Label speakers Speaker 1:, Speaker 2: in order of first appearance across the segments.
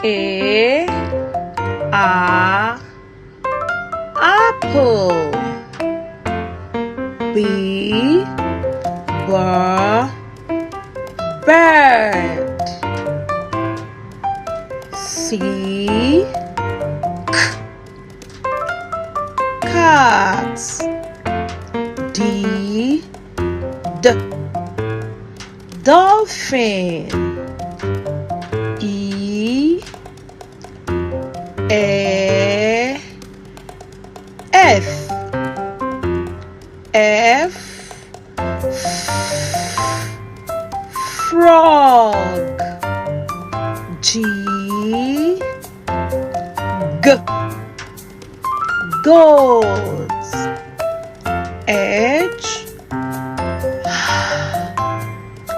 Speaker 1: A apple. B bird. C cat. D dolphin. E F frog. G goat. H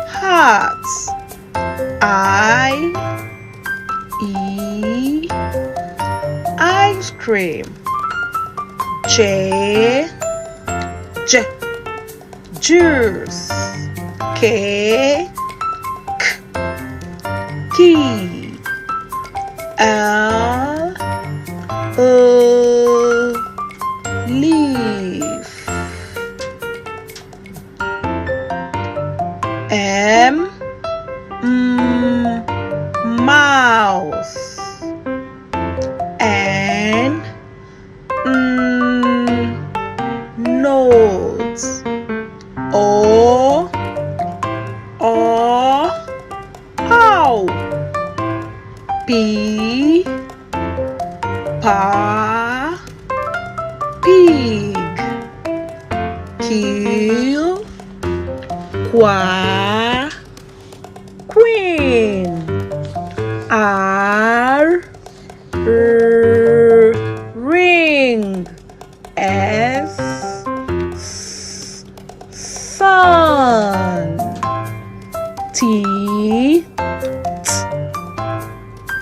Speaker 1: heart. I ice cream. J juice. K key. L leaf. M mouse. N notes. O owl. P pig. Q queen. R ring. S sun. T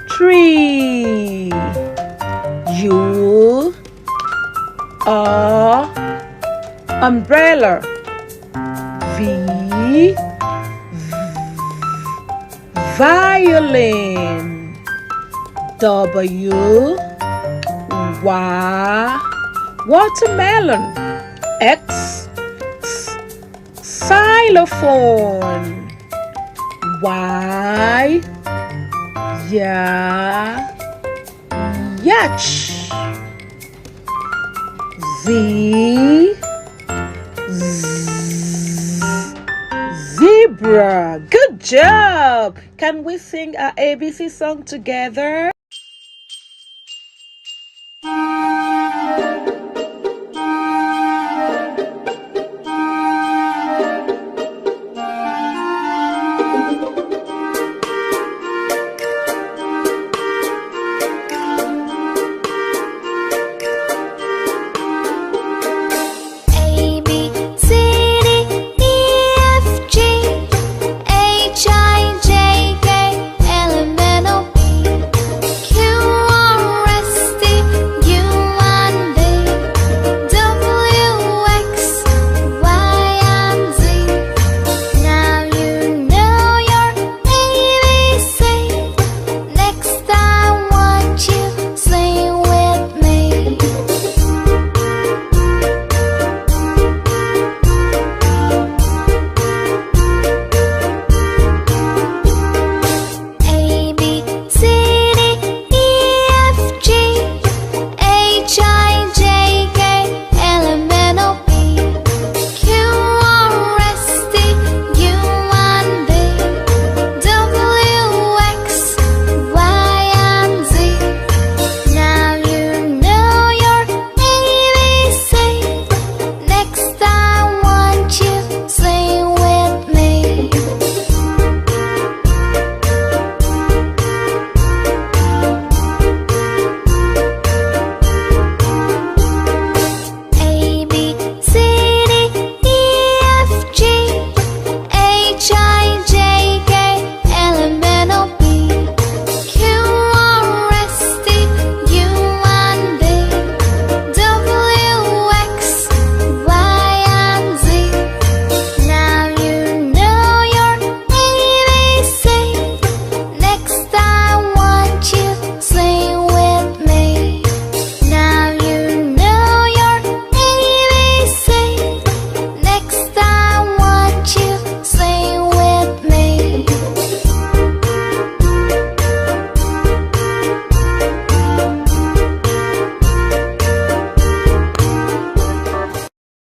Speaker 1: tree. U umbrella. V violin. W watermelon. X xylophone. Y yacht. Z zebra. Good job. Can we sing our ABC song together?